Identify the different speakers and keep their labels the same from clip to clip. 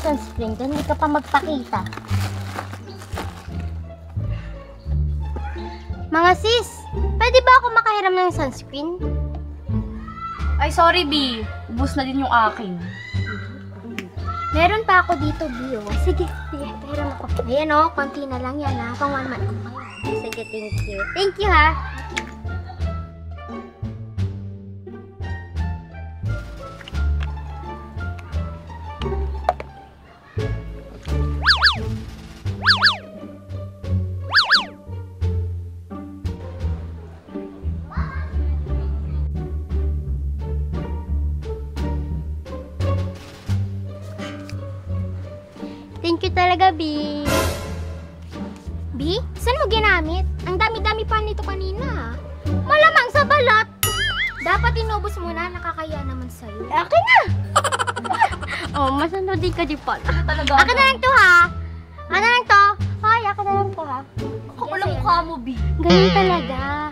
Speaker 1: sunscreen doon, hindi ka pa magpakita. Mga sis, pwede ba ako makahiram ng sunscreen?
Speaker 2: Ay, sorry, B. Ubus na din yung akin.
Speaker 1: Meron pa ako dito, Bio. Sige, pahiram ako. Ayan o, konti na lang yan ha. Pang 1 month ko pa yan. Sige, thank you. Thank you ha. Thank you talaga, B. B, saan mo ginamit? Ang dami-dami pa nito kanina. Malamang sa balat. Dapat inubos mo na, nakakaya naman sa'yo. Akin na! Oh, masunod din ka di pala. Akin na lang to, ha? Akin na lang to. Hoy, akin na lang to, ha?
Speaker 2: Kapula mukha mo, B.
Speaker 1: Ganun talaga.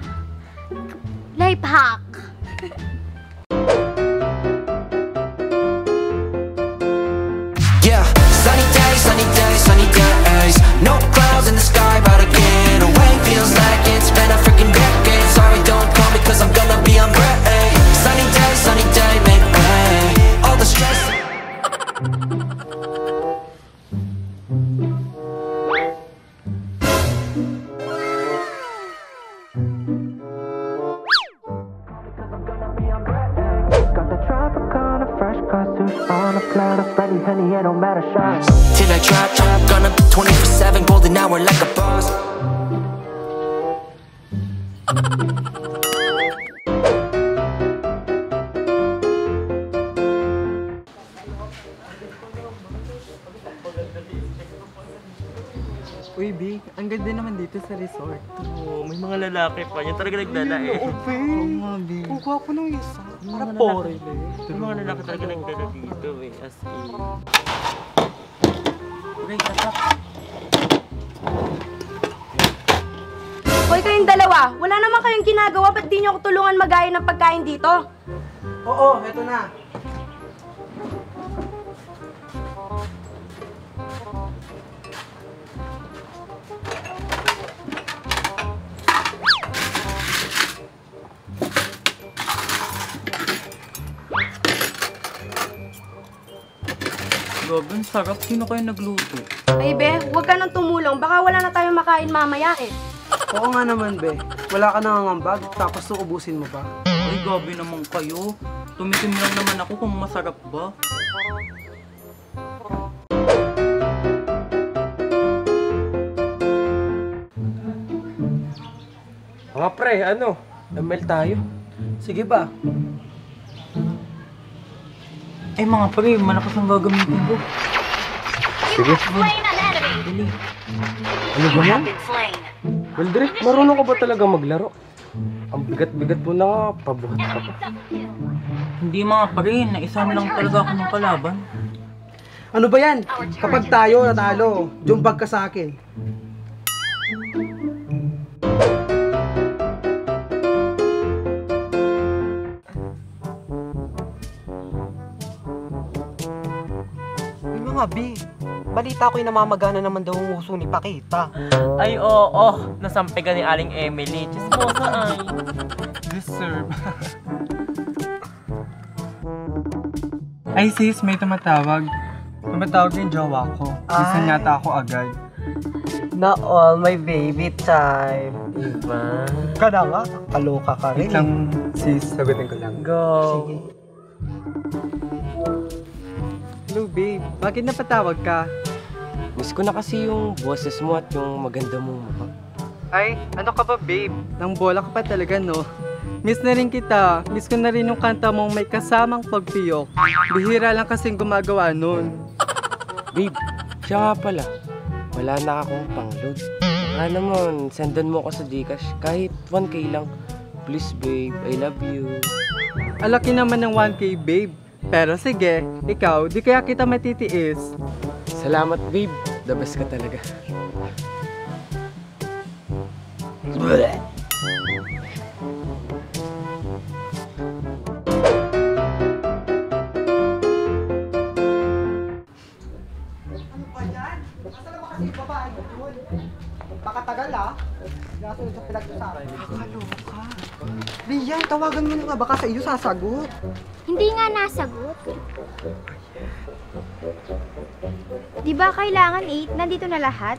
Speaker 1: Life hack.
Speaker 3: Yeah, sunny days, no clouds in the sky, about to get away. Feels like it's been a freaking decade. Sorry, don't call me 'cause I'm gonna be on break. Sunny day, make way. All the stress. Got the Tropicana fresh cut juice on a platter, Freddie Henny, it don't matter, shots. Till I drop, gonna be 24/7, golden hour like a boss.
Speaker 4: Uy, B, ang ganda naman dito sa resort.
Speaker 5: Oo, may mga lalaki pa. Yan talaga nagdala eh.
Speaker 4: Oo, nga, B. Ang gwapo ng isa. Para pore, B.
Speaker 5: May mga lalaki talaga nagdala dito eh. As in. Okay, tatak.
Speaker 2: Hoy, kayong dalawa. Wala naman kayong ginagawa. Ba't di nyo ako tulungan mag-ayin ng pagkain dito?
Speaker 4: Oo, eto na.
Speaker 5: Gabin, sarap. Sino kayo nagluto?
Speaker 2: Baby, huwag ka nang tumulong. Baka wala na tayong makain mamaya eh.
Speaker 4: Oo nga naman, be. Wala ka nangangambag, tapos uubusin mo pa.
Speaker 5: Ay, gabi naman kayo. Tumitim lang naman ako kung masarap ba.
Speaker 6: Mga pre, ano? ML tayo.
Speaker 4: Sige ba?
Speaker 5: Ay mga pre, malakas ang gagamitin ko.
Speaker 6: Sige.
Speaker 5: Dali.
Speaker 6: Ano ba yan? Well, Drake, marunong ka ba talaga maglaro? Ang bigat-bigat mo na nga, pabuhat ka pa.
Speaker 5: Hindi mga pre, naisam lang talaga ako ng kalaban.
Speaker 4: Ano ba yan? Kapag tayo natalo, jumbag ka sa akin. Mga B, balita ko'y namamagana naman daw ang uso ni Pakita.
Speaker 6: Ay, oo. Nasampe ka ni Aling Emily. Chismosa ay.
Speaker 4: Deserve. Ay sis, may tumatawag. Tumatawag yung jowa ko. Gusto yata ako agad.
Speaker 6: Na all my baby time. Diba?
Speaker 4: Kada nga, kaloka ka rin. Wait lang sis, sagutin ko lang.
Speaker 6: Go.
Speaker 4: Sige. Hello babe, bakit napatawag ka?
Speaker 6: Miss ko na kasi yung boses mo at yung maganda mong mukha.
Speaker 4: Ay, ano ka ba babe? Nang bola ka pa talaga no? Miss na rin kita. Miss ko na rin yung kanta mong may kasamang pagpiyok. Bihira lang kasing gumagawa nun.
Speaker 6: Babe, siya nga pala. Wala na akong pang-load. Baka naman, sendan mo ako sa Gcash. Kahit 1K lang. Please babe, I love you.
Speaker 4: Alaki naman ng 1K babe. Pero sige, ikaw, di kaya kita matitiis.
Speaker 6: Salamat babe, the best ka talaga.
Speaker 7: Nakasunod sa pinag-usapan. Nakakaloka. Rian, tawagan mo na nga. Baka sa iyo sasagot.
Speaker 1: Hindi nga nasagot. Di ba kailangan 8? Nandito na lahat?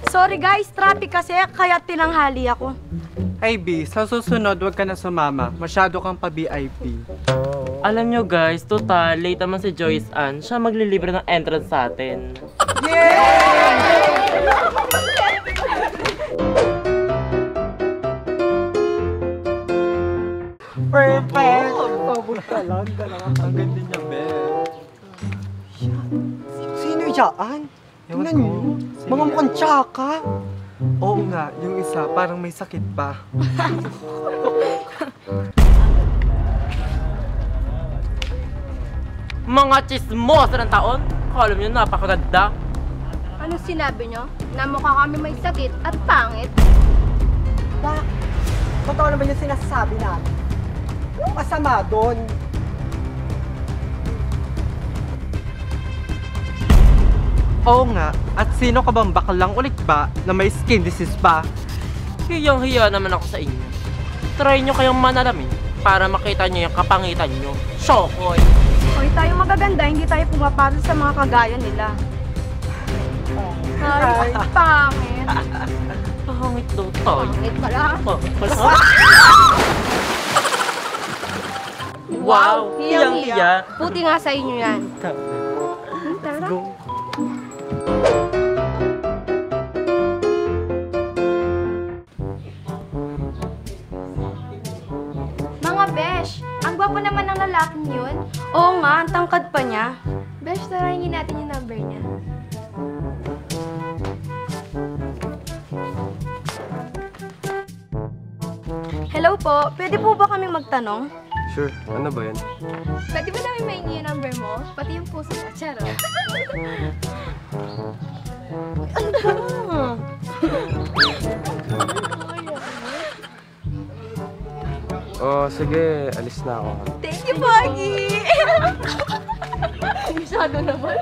Speaker 2: Sorry guys, traffic kasi kaya tinanghali ako.
Speaker 4: Ay B, sa susunod wag ka na sumama. Masyado kang pa-VIP.
Speaker 5: Alam nyo guys, total, late naman si Joyce Ann. Siya maglilibre ng entrance sa atin.
Speaker 4: Perfect! Pabot ka lang. Ang ganda niya, be.
Speaker 7: Sino yan?
Speaker 4: Ewan
Speaker 7: Tingnan
Speaker 4: ko.
Speaker 7: mo.
Speaker 4: Sino
Speaker 7: Mga
Speaker 4: yan?
Speaker 7: mukhang tsaka.
Speaker 4: Oo nga, yung isa parang may sakit pa.
Speaker 5: Mga chismosa ng taon? Alam nyo, napakaganda.
Speaker 1: Ano sinabi nyo? Na mukha kami may sakit at pangit?
Speaker 7: Ba? Totoo naman yung sinasabi natin. Yung masama doon.
Speaker 4: Oo nga, at sino ka bang baklang ulit ba na may skin disease pa?
Speaker 5: Hiyang-hiya naman ako sa inyo. Try nyo kayong manalamin para makita nyo yung kapangitan nyo. Shokoy!
Speaker 2: Hoy, tayo magaganda, hindi tayo pumapasok sa mga kagaya nila. Ay, pangit.
Speaker 5: Pangit daw tayo.
Speaker 1: Pangit pala.
Speaker 5: Wow! Hiyang-hiya!
Speaker 2: Buti nga sa inyo yan.
Speaker 1: Tara. Mga besh, ang gwapo naman ng lalaking yun.
Speaker 2: Oo nga, ang tangkad pa niya.
Speaker 1: Besh, tarayin natin yung number niya.
Speaker 2: Hello po, pwede po ba kaming magtanong?
Speaker 6: Sure, ano ba yan?
Speaker 1: Pwede ba namin mahingi yung number mo? Pati yung puso mo, charot.
Speaker 6: Oh, sige, alis na ako.
Speaker 2: Thank you, Pogi!
Speaker 1: Masyado naman.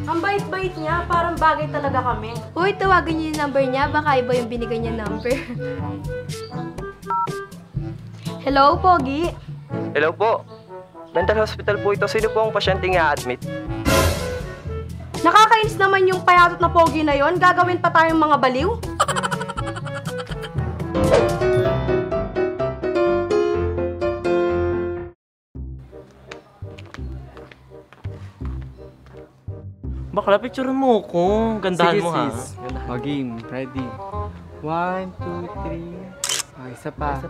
Speaker 2: Ang bait-bait niya, parang bagay talaga kami.
Speaker 1: Uy, tawagan niyo yung number niya. Baka iba yung binigay niya number.
Speaker 2: Hello, Pogi?
Speaker 8: Hello po. Mental hospital po ito. Sino po ang pasyenteng i-admit?
Speaker 2: Nakakainis naman yung payatot na Pogi na yon. Gagawin pa tayong mga baliw?
Speaker 5: Bakla, picture mo ko. Gandahan
Speaker 4: Sige
Speaker 5: mo ha.
Speaker 4: sis. O game, ready. 1, 2, 3. O, isa pa.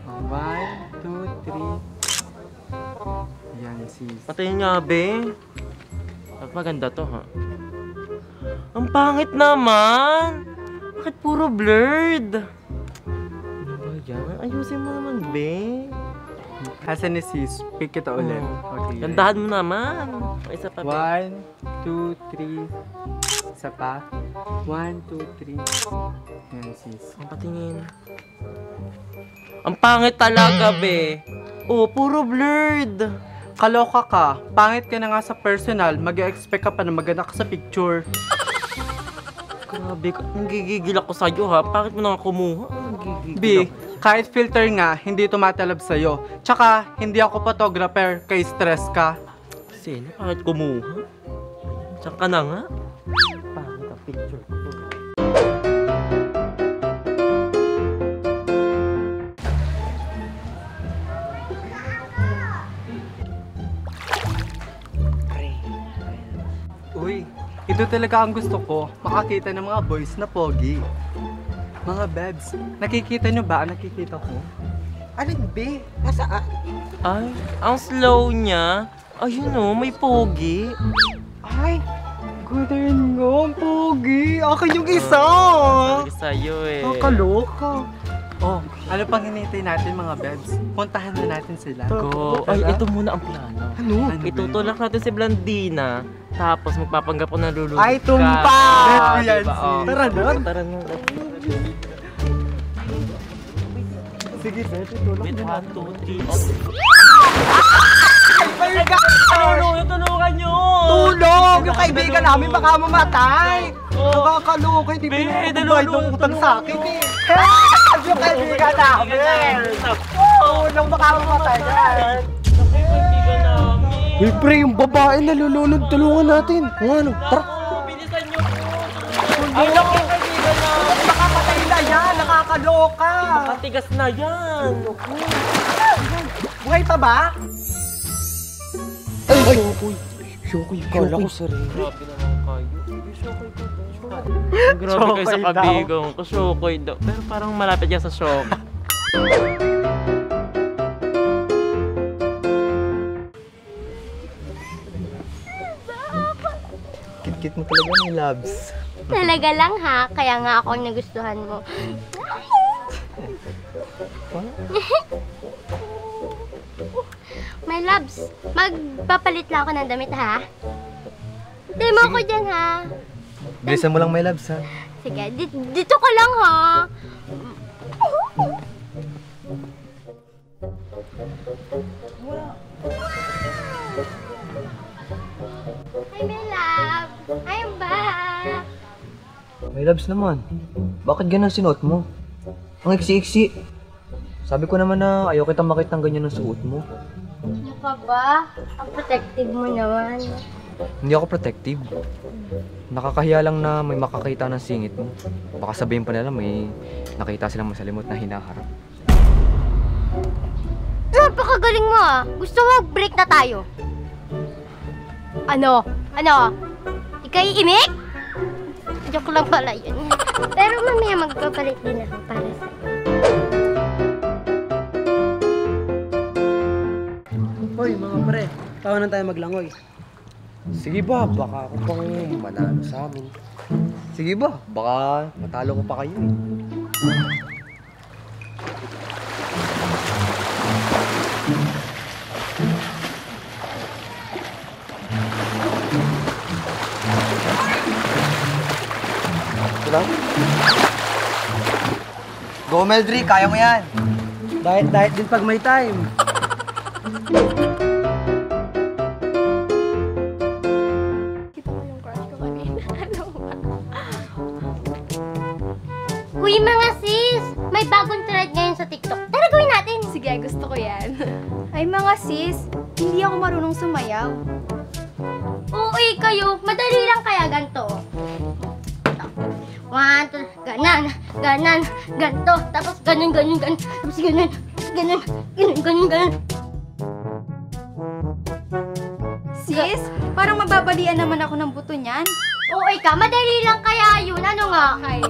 Speaker 4: O, 1, 2, 3. Yan sis.
Speaker 5: Patayin nga, be. At maganda to, ha? Ang pangit naman! Bakit puro blurred? Ano ba yan? Ayusin mo naman, be.
Speaker 4: Hasan ni sis, pick kita ulit. Okay.
Speaker 5: Gandahan mo naman. O, isa pa, be.
Speaker 4: 1, 2, 3. Isa pa. 1, 2, 3. Yan sis.
Speaker 5: Ang patingin. Ang pangit talaga, be. Oh, puro blurred.
Speaker 4: Kaloka ka. Pangit ka na nga sa personal. Mag-expect ka pa na maganda ka sa picture.
Speaker 5: Grabe, nanggigigil ako sa'yo, ha? Bakit mo na nga kumuha? Nanggigigil
Speaker 4: B,
Speaker 5: ako.
Speaker 4: kahit filter nga, hindi tumatalab sa'yo. Tsaka, hindi ako photographer, kay stress ka.
Speaker 5: Sino? Bakit kumuha? Tsaka na nga. Pangit ang picture ko.
Speaker 4: Uy, ito talaga ang gusto ko. Makakita ng mga boys na pogi. Mga babes, nakikita nyo ba ang nakikita ko?
Speaker 7: Alin, B? Nasaan?
Speaker 5: Ay, ang slow niya. Ayun o, may pogi.
Speaker 7: Ay, gano'n nga, ang pogi. Akin yung isa.
Speaker 5: Sabi sa'yo eh.
Speaker 7: Nakakaloka.
Speaker 4: Oh, ano pang hinihintay natin mga bebs? Puntahan na natin sila.
Speaker 5: Go. Ay, ito muna ang plano.
Speaker 4: Ano?
Speaker 5: Itutulak natin si Blandina, tapos magpapanggap ko na lulunod
Speaker 7: Ay, tumpa!
Speaker 4: Bet ko yan,
Speaker 5: diba?
Speaker 4: sis.
Speaker 5: Tara na. Tara na.
Speaker 4: Sige, Bet, itulak
Speaker 5: Wait,
Speaker 4: na
Speaker 5: 1,
Speaker 4: natin.
Speaker 5: 2, 3. Tulungan nyo!
Speaker 7: Tulong! Yung kaibigan namin baka mamatay! Nakakaloka, hindi
Speaker 5: Be,
Speaker 7: pinagbabayad ng
Speaker 5: dalulunod,
Speaker 7: utang sa akin eh! Help! Yung kaibigan namin! Tulong, baka mamatay yan!
Speaker 5: Kaibigan namin.
Speaker 6: Uy, pre, yung babae nalulunod, tulungan natin. O ano, tara.
Speaker 5: Bilisan nyo po. Ay, naku, kaibigan namin.
Speaker 7: Baka patay na yan! Nakakaloka!
Speaker 5: Matigas na yan.
Speaker 7: Buhay pa ba?
Speaker 6: Ay, Shokoy, kala ko sarili.
Speaker 5: Grabe naman kayo. Grabe kayo sa
Speaker 7: Shokoy daw.
Speaker 5: kabigang ko. Shokoy daw. Pero parang malapit yan sa shock.
Speaker 8: Kit-kit mo talaga ng loves.
Speaker 1: Talaga lang ha, kaya nga ako ang nagustuhan mo. My loves, magpapalit lang ako ng damit ha. Dito mo ako dyan ha.
Speaker 8: Bilisan mo lang my loves ha.
Speaker 1: Sige, dito ka lang ha. Hi, my love. I'm back.
Speaker 8: My loves naman. Bakit ganun sinuot mo? Ang iksi-iksi. Sabi ko naman na ayaw kitang makita ng ganyan ng suot mo.
Speaker 1: Ano ka ba? Ang protective mo naman.
Speaker 8: Hindi ako protective. Nakakahiya lang na may makakita ng singit mo. Baka sabihin pa nila may nakita silang masalimot na hinaharap.
Speaker 1: Napakagaling mo ah. Gusto mo break na tayo? Ano? Ano? Ika'y imik? Joke lang pala yun. Pero mamaya magpapalit din ako para sa'yo.
Speaker 2: Hoy, mga pre, tawanan tayo maglangoy.
Speaker 6: Sige ba, baka ako pang manalo sa amin.
Speaker 8: Sige ba? Baka matalo ko pa kayo eh.
Speaker 7: Go Meldri, kaya mo yan!
Speaker 2: Diet din pag may time.
Speaker 1: Uy mga sis! May bagong trend ngayon sa TikTok. Tara gawin natin!
Speaker 9: Sige, gusto ko yan. Ay mga sis, hindi ako marunong sumayaw.
Speaker 1: Uy kayo, madali lang kaya ganito. 1, 2, ganan, ganto, tapos ganun, tapos ganun.
Speaker 9: Sis, parang mababalian naman ako ng buto niyan.
Speaker 1: Uy ka, madali lang kaya yun. Ano nga?
Speaker 9: Kaya.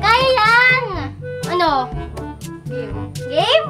Speaker 1: Kaya yan! Ano?
Speaker 9: Game.
Speaker 1: Game?